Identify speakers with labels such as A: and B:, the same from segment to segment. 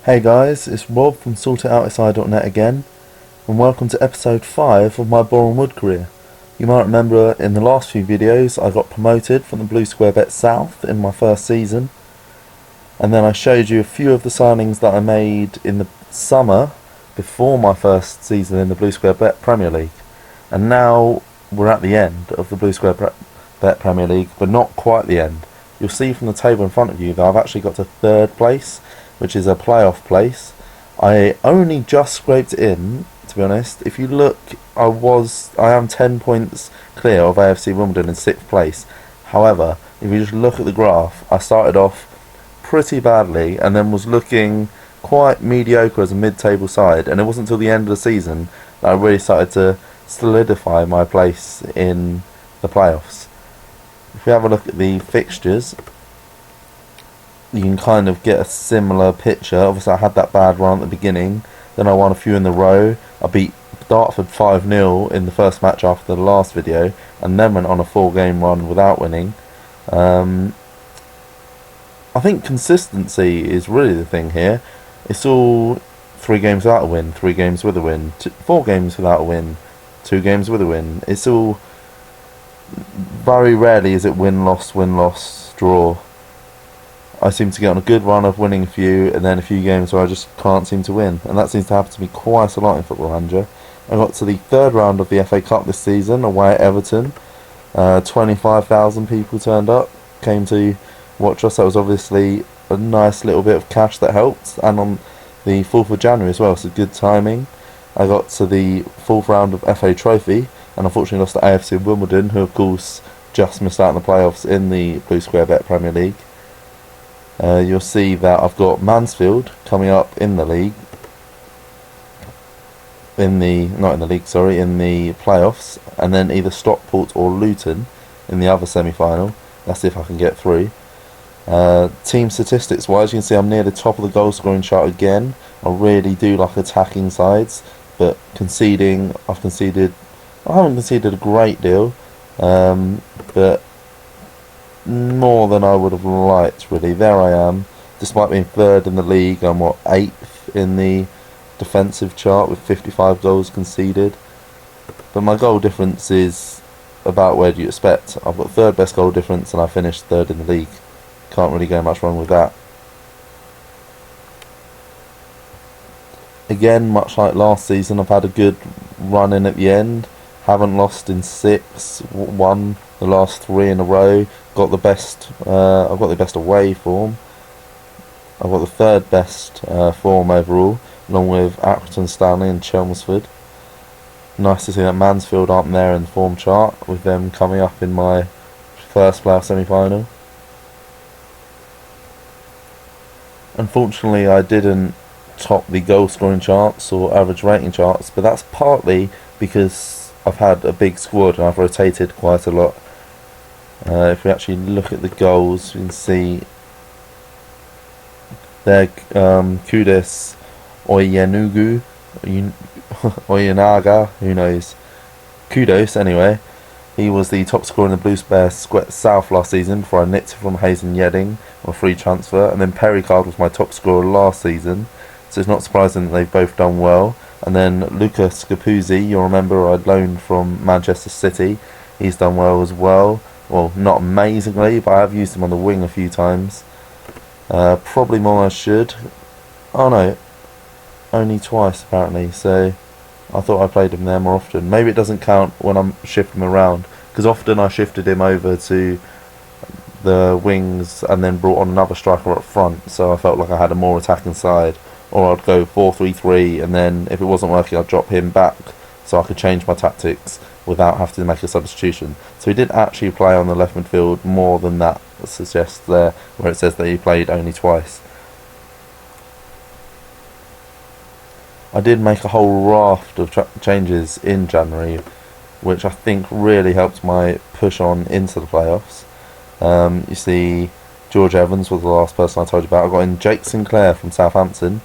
A: Hey guys, it's Rob from SortItOutSI.net again, and welcome to episode 5 of my Boreham Wood career. You might remember in the last few videos I got promoted from the Blue Square Bet South in my first season, and then I showed you a few of the signings that I made in the summer before my first season in the Blue Square Bet Premier League. And now we're at the end of the Blue Square Bet Premier League, but not quite the end. You'll see from the table in front of you that I've actually got to third place, which is a playoff place. I only just scraped it in, to be honest. If you look, I am 10 points clear of AFC Wimbledon in 6th place. However, if you just look at the graph, I started off pretty badly and then was looking quite mediocre as a mid-table side, and it wasn't until the end of the season that I really started to solidify my place in the playoffs. If we have a look at the fixtures, you can kind of get a similar picture. Obviously I had that bad run at the beginning, then I won a few in the row. I beat Dartford 5-0 in the first match after the last video, and then went on a 4-game run without winning. I think consistency is really the thing here. It's all 3 games without a win, 3 games with a win, 4 games without a win, 2 games with a win. It's all, very rarely is it win-loss, draw. I seem to get on a good run of winning a few, and then a few games where I just can't seem to win, and that seems to happen to me quite a lot in Football Manager. I got to the 3rd round of the FA Cup this season away at Everton. 25,000 people turned up, came to watch us. That was obviously a nice little bit of cash that helped, and on the 4th of January as well, so good timing. I got to the 4th round of FA Trophy, and unfortunately lost to AFC Wimbledon, who of course just missed out in the playoffs in the Blue Square Bet Premier League. You'll see that I've got Mansfield coming up in the league, in the playoffs, and then either Stockport or Luton in the other semi-final. Let's see if I can get through. Team statistics wise, you can see I'm near the top of the goal scoring chart again. I really do like attacking sides, but I haven't conceded a great deal, but more than I would have liked, really. There I am, despite being 3rd in the league. I'm 8th in the defensive chart with 55 goals conceded, but my goal difference is about where do you expect. I've got 3rd best goal difference and I finished 3rd in the league. Can't really go much wrong with that. Again, much like last season, I've had a good run in at the end. Haven't lost in 6, won the last 3 in a row. I've got the best away form. I've got the 3rd best form overall, along with Accrington Stanley and Chelmsford. Nice to see that Mansfield aren't there in the form chart, with them coming up in my first playoff semi-final. Unfortunately, I didn't top the goal scoring charts or average rating charts, but that's partly because I've had a big squad and I've rotated quite a lot. If we actually look at the goals, you can see there Kudus Oyanaga, who knows. Kudos anyway. He was the top scorer in the Blue Square South last season before I nicked from Hayes and Yedding on a free transfer, and then Perrycard was my top scorer last season, so it's not surprising that they've both done well. And then Luca Scapuzzi, you'll remember I'd loaned from Manchester City. He's done well as well. Well, not amazingly, but I have used him on the wing a few times. Probably more than I should. Oh no, only twice apparently, so I thought I played him there more often. Maybe it doesn't count when I'm shifting him around, because often I shifted him over to the wings and then brought on another striker up front, so I felt like I had a more attacking side. Or I'd go 4-3-3, and then if it wasn't working I'd drop him back so I could change my tactics without having to make a substitution. So he did actually play on the left midfield more than that suggests there, where it says that he played only twice. I did make a whole raft of changes in January, which I think really helped my push on into the playoffs. You see, George Evans was the last person I told you about. I got in Jake Sinclair from Southampton,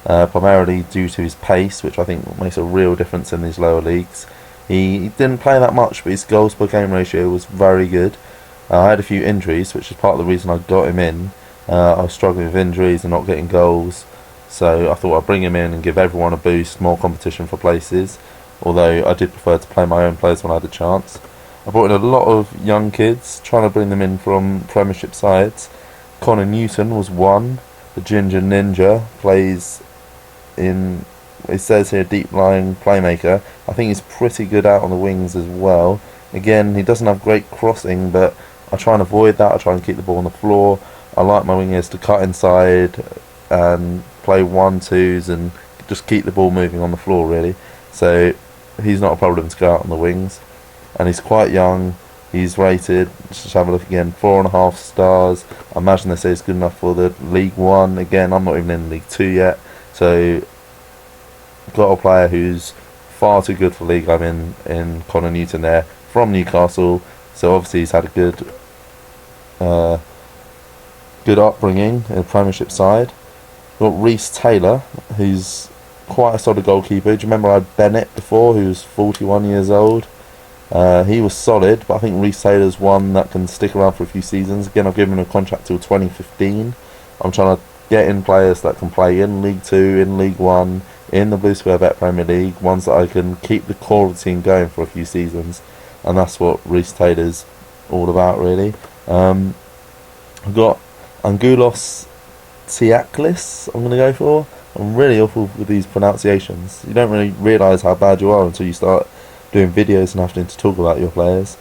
A: primarily due to his pace, which I think makes a real difference in these lower leagues. He didn't play that much, but his goals per game ratio was very good. I had a few injuries, which is part of the reason I got him in. I was struggling with injuries and not getting goals, so I thought I'd bring him in and give everyone a boost, more competition for places, although I did prefer to play my own players when I had a chance. I brought in a lot of young kids, trying to bring them in from Premiership sides. Connor Newton was one. The Ginger Ninja plays in, it says here, deep-lying playmaker. I think he's pretty good out on the wings as well. Again, he doesn't have great crossing, but I try and avoid that. I try and keep the ball on the floor. I like my wingers to cut inside and play 1-2s and just keep the ball moving on the floor, really. So he's not a problem to go out on the wings. And he's quite young. He's rated, just have a look again, 4.5 stars. I imagine they say it's good enough for the League One. Again, I'm not even in League Two yet, so got a player who's far too good for League. I'm in Connor Newton there from Newcastle, so obviously he's had a good upbringing in the Premiership side. Got Reece Taylor, who's quite a solid goalkeeper. Do you remember I had Bennett before, who's 41 years old? He was solid, but I think Reece Taylor's one that can stick around for a few seasons. Again, I've given him a contract till 2015. I'm trying to get in players that can play in League 2, in League 1, in the Blue Square Bet Premier League, ones that I can keep the core of the team going for a few seasons, and that's what Reece Taylor's all about, really. I've got Angulos Tiaklis, I'm going to go for. I'm really awful with these pronunciations. You don't really realise how bad you are until you start doing videos and having to talk about your players.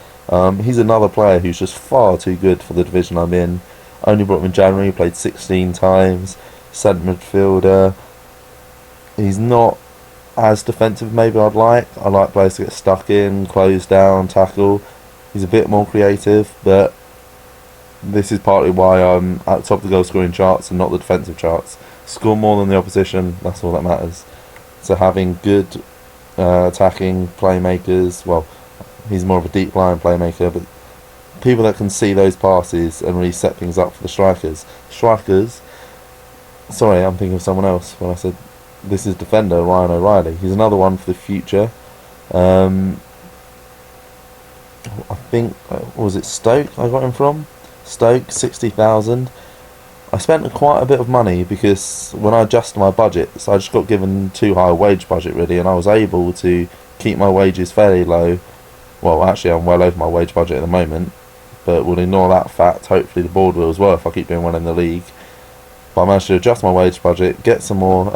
A: He's another player who's just far too good for the division I'm in. Only brought him in January, played 16 times, centre midfielder. He's not as defensive maybe I'd like. I like players to get stuck in, close down, tackle. He's a bit more creative, but this is partly why I'm at the top of the goal scoring charts and not the defensive charts. Score more than the opposition, that's all that matters. So having good attacking playmakers, well, he's more of a deep line playmaker, but people that can see those passes and really set things up for the strikers. Sorry, I'm thinking of someone else when I said this is defender Ryan O'Reilly. He's another one for the future. I think, was it Stoke I got him from? Stoke, 60,000. I spent quite a bit of money because when I adjusted my budget, so I just got given too high a wage budget really, and I was able to keep my wages fairly low. Well, actually I'm well over my wage budget at the moment, but we'll ignore that fact. Hopefully the board will as well if I keep doing well in the league. But I managed to adjust my wage budget, get some more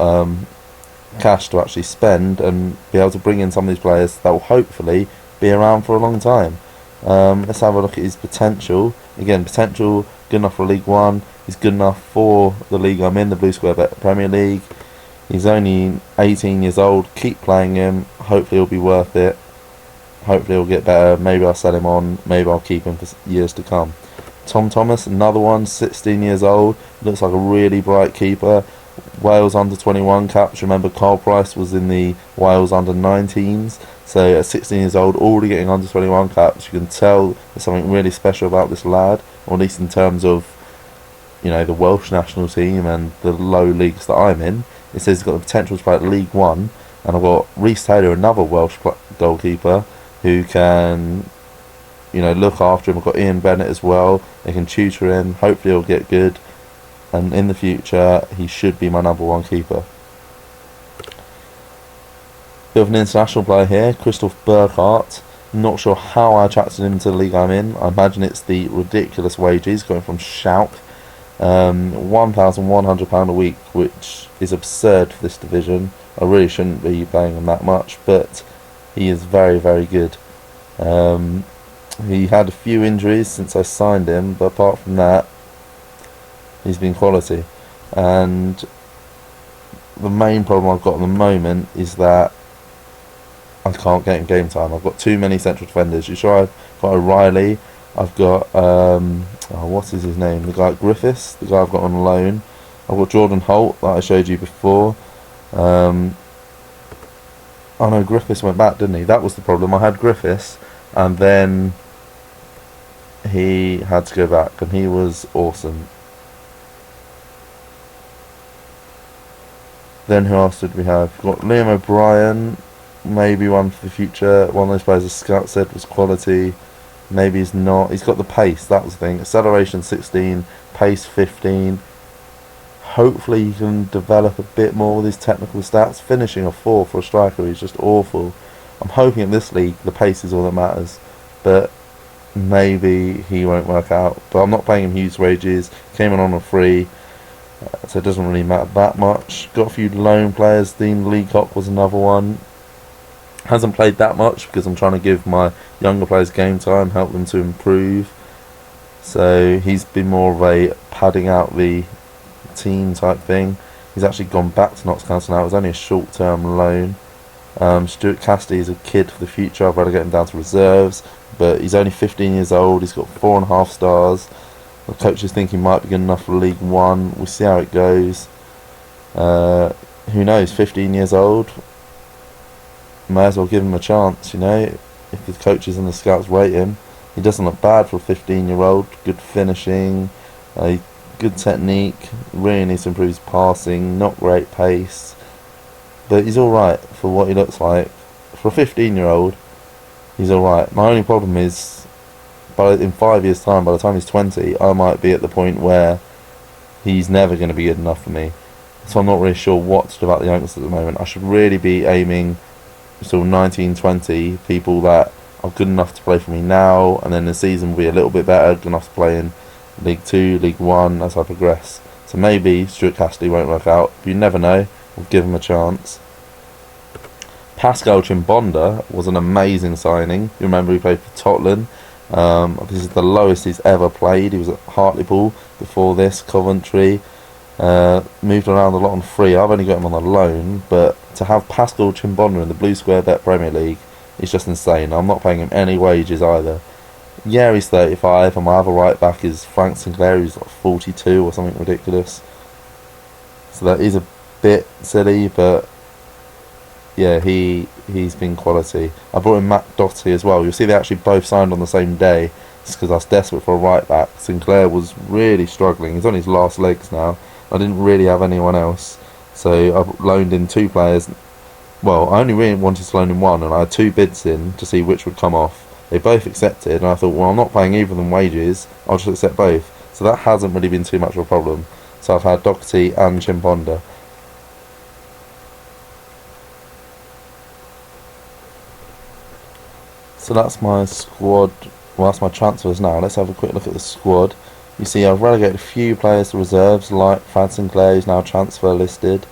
A: cash to actually spend, and be able to bring in some of these players that will hopefully be around for a long time. Let's have a look at his potential. Again, potential good enough for League One. He's good enough for the league I'm in, the Blue Square Bet Premier League. He's only 18 years old. Keep playing him. Hopefully he'll be worth it. Hopefully he'll get better. Maybe I'll sell him on. Maybe I'll keep him for years to come. Tom Thomas, another one, 16 years old. Looks like a really bright keeper. Wales under 21 caps. Remember, Carl Price was in the Wales under 19s. So at 16 years old, already getting under 21 caps. You can tell there's something really special about this lad, or at least in terms of, you know, the Welsh national team and the low leagues that I'm in. It says he's got the potential to play at League One, and I've got Reece Taylor, another Welsh goalkeeper, who can, you know, look after him. I've got Ian Bennett as well. They can tutor him. Hopefully he'll get good, and in the future he should be my number one keeper. Bit of an international player here, Christoph Burkhardt. Not sure how I attracted him to the league I'm in. I imagine it's the ridiculous wages going from Schalke. £1,100 a week, which is absurd for this division. I really shouldn't be paying him that much, but he is very, very good. He had a few injuries since I signed him, but apart from that, he's been quality. And the main problem I've got at the moment is that I can't get in game time. I've got too many central defenders. You sure I've got O'Reilly? I've got what is his name? The guy at Griffiths, the guy I've got on loan. I've got Jordan Holt that I showed you before. Oh no, Griffiths went back, didn't he? That was the problem. I had Griffiths, and then he had to go back, and he was awesome. Then who else did we have? We've got Liam O'Brien, maybe one for the future. One of those players the scout said was quality. Maybe he's not. He's got the pace, that was the thing. Acceleration 16, pace 15. hopefully he can develop a bit more with his technical stats. Finishing a 4 for a striker is just awful. I'm hoping in this league the pace is all that matters, but maybe he won't work out. But I'm not paying him huge wages. Came in on a free, so it doesn't really matter that much. Got a few loan players. Dean Leacock was another one. Hasn't played that much because I'm trying to give my younger players game time, help them to improve. So he's been more of a padding out the team type thing. He's actually gone back to Notts Council now. It was only a short-term loan. Stuart Cassidy is a kid for the future. I've got to get him down to reserves, but he's only 15 years old. He's got 4.5 stars. The coaches think he might be good enough for League One. We'll see how it goes. Who knows? 15 years old. May as well give him a chance, you know. If the coaches and the scouts rate him, he doesn't look bad for a 15-year-old. Good finishing, good technique. Really needs to improve his passing. Not great pace, but he's all right for what he looks like. For a 15-year-old, he's all right. My only problem is, in 5 years' time, by the time he's 20, I might be at the point where he's never going to be good enough for me. So I'm not really sure what to do about the youngsters at the moment. I should really be aiming sort of 19, 20 people that are good enough to play for me now, and then the season will be a little bit better, good enough to play in League 2, League 1 as I progress. So maybe Stuart Cassidy won't work out, but you never know. We'll give him a chance. Pascal Chimbonda was an amazing signing. You remember he played for Tottenham. This is the lowest he's ever played. He was at Hartlepool before this, Coventry. Moved around a lot on free. I've only got him on a loan, but to have Pascal Chimbonda in the Blue Square Bet Premier League is just insane. I'm not paying him any wages either. Yeah, he's 35, and my other right back is Frank Sinclair, who's like 42 or something ridiculous. So that is a bit silly, but yeah, he's been quality. I brought in Matt Doherty as well. You'll see they actually both signed on the same day. It's because I was desperate for a right back. Sinclair was really struggling. He's on his last legs now. I didn't really have anyone else, so I loaned in 2 players. Well, I only really wanted to loan in one, and I had 2 bids in to see which would come off. They both accepted, and I thought, well, I'm not paying either of them wages, I'll just accept both. So that hasn't really been too much of a problem. So I've had Doherty and Chimbonda. So that's my squad. Well, that's my transfers now. Let's have a quick look at the squad. You see, I've relegated a few players to reserves, like Frank Sinclair, who's now transfer listed.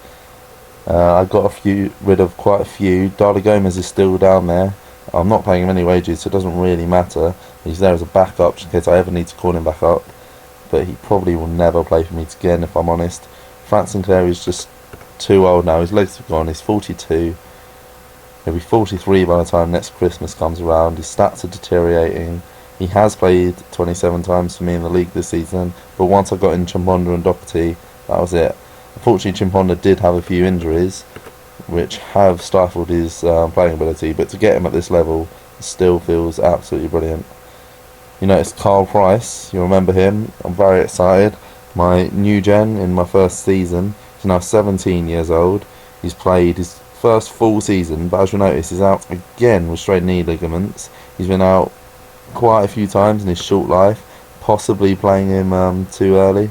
A: I've got rid of quite a few. Darley Gomez is still down there. I'm not paying him any wages, so it doesn't really matter. He's there as a backup, just in case I ever need to call him back up. But he probably will never play for me again, if I'm honest. Frank Sinclair is just too old now. His legs have gone. He's 42. He'll be 43 by the time next Christmas comes around. His stats are deteriorating. He has played 27 times for me in the league this season, but once I got in Chimbonda and Doherty, that was it. Unfortunately, Chimbonda did have a few injuries, which have stifled his playing ability, but to get him at this level still feels absolutely brilliant. You notice Carl Price, you remember him. I'm very excited. My new gen in my first season. He's now 17 years old. He's played his first full season, but as you notice, he's out again with straight knee ligaments. He's been out quite a few times in his short life, possibly playing him too early.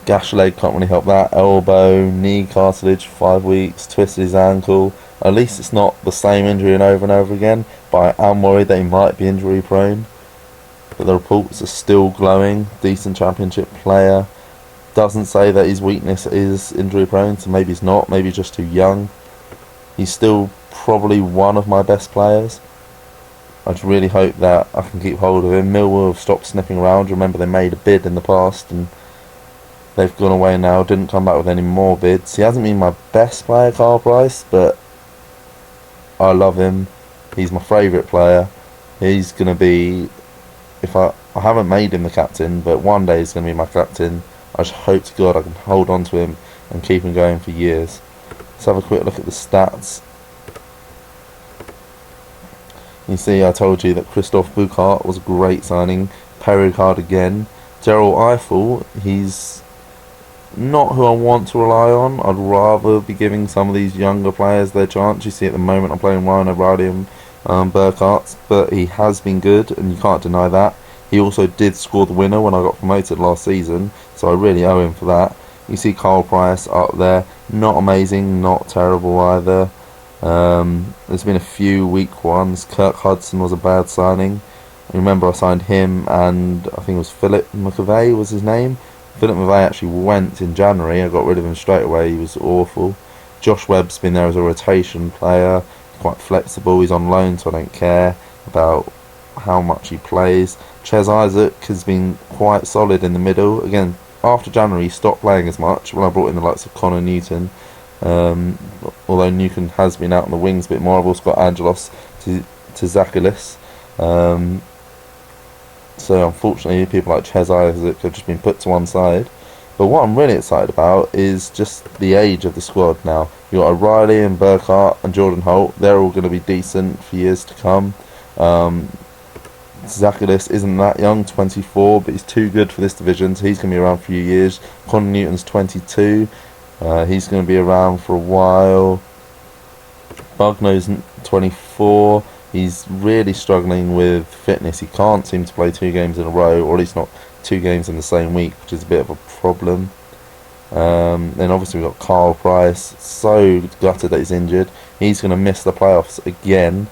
A: Gash leg can't really help that. Elbow, knee cartilage, 5 weeks, twisted his ankle. At least it's not the same injury and over again, but I am worried that he might be injury prone. But the reports are still glowing. Decent championship player. Doesn't say that his weakness is injury prone, so maybe he's not, maybe he's just too young. He's still probably one of my best players. I just really hope that I can keep hold of him. Millwall have stopped sniffing around. Remember, they made a bid in the past and they've gone away now, didn't come back with any more bids. He hasn't been my best player, Carl Price, but I love him. He's my favourite player. He's going to be, if I haven't made him the captain, but one day he's going to be my captain. I just hope to God I can hold on to him and keep him going for years. Let's have a quick look at the stats. You see, I told you that Christophe Boucart was a great signing. Perricard again. Gerald Eiffel, he's not who I want to rely on. I'd rather be giving some of these younger players their chance. You see, at the moment I'm playing Ryan O'Reilly and Burkhardt, but he has been good, and you can't deny that. He also did score the winner when I got promoted last season, so I really owe him for that. You see Carl Price up there, not amazing, not terrible either. There's been a few weak ones. Kirk Hudson was a bad signing. I remember I signed him, and I think it was Philip McAvey was his name. Philip McAvey actually went in January. I got rid of him straight away. He was awful. Josh Webb's been there as a rotation player, quite flexible. He's on loan, so I don't care about how much he plays. Ches Isaac has been quite solid in the middle. Again, after January he stopped playing as much when I brought in the likes of Connor Newton. Although Newton has been out on the wings a bit more, I've also got Angelos to Zachalis. So unfortunately people like Ches Isaac have just been put to one side. But what I'm really excited about is just the age of the squad now. You've got O'Reilly and Burkhart and Jordan Holt. They're all going to be decent for years to come. Zachalis isn't that young, 24, but he's too good for this division, so he's going to be around for a few years. Connor Newton's 22. He's going to be around for a while. Bugno's 24. He's really struggling with fitness. He can't seem to play 2 games in a row, or at least not 2 games in the same week, which is a bit of a problem. Then obviously we've got Carl Price, so gutted that he's injured. He's going to miss the playoffs again.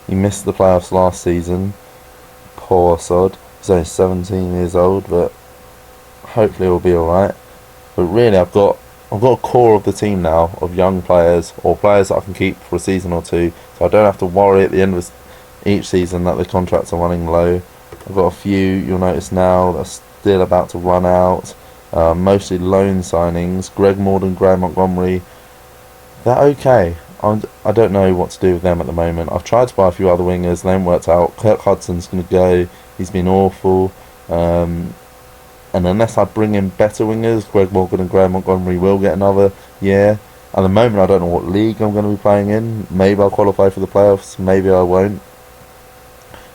A: He missed the playoffs last season. Poor sod. He's only 17 years old, but hopefully he'll be alright. But really I've got a core of the team now of young players, or players that I can keep for a season or two, so I don't have to worry at the end of each season that the contracts are running low. I've got a few, you'll notice now, that are still about to run out. Mostly loan signings. Greg Morden, Graham Montgomery, they're okay. I don't know what to do with them at the moment. I've tried to buy a few other wingers, they haven't worked out. Kirk Hudson's going to go, he's been awful. And unless I bring in better wingers, Greg Morgan and Graham Montgomery will get another year. At the moment I don't know what league I'm going to be playing in. Maybe I'll qualify for the playoffs, maybe I won't.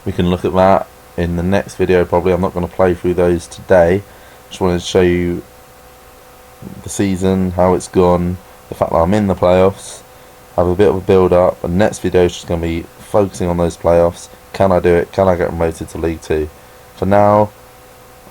A: We can look at that in the next video probably. I'm not going to play through those today. Just wanted to show you the season, how it's gone, the fact that I'm in the playoffs, have a bit of a build up, and next video is just going to be focusing on those playoffs. Can I do it? Can I get promoted to League 2? For now,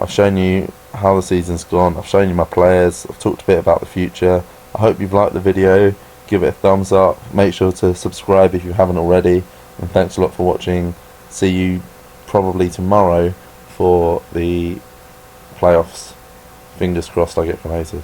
A: I've shown you how the season's gone, I've shown you my players, I've talked a bit about the future. I hope you've liked the video, give it a thumbs up, make sure to subscribe if you haven't already, and thanks a lot for watching. See you probably tomorrow for the playoffs. Fingers crossed I get promoted.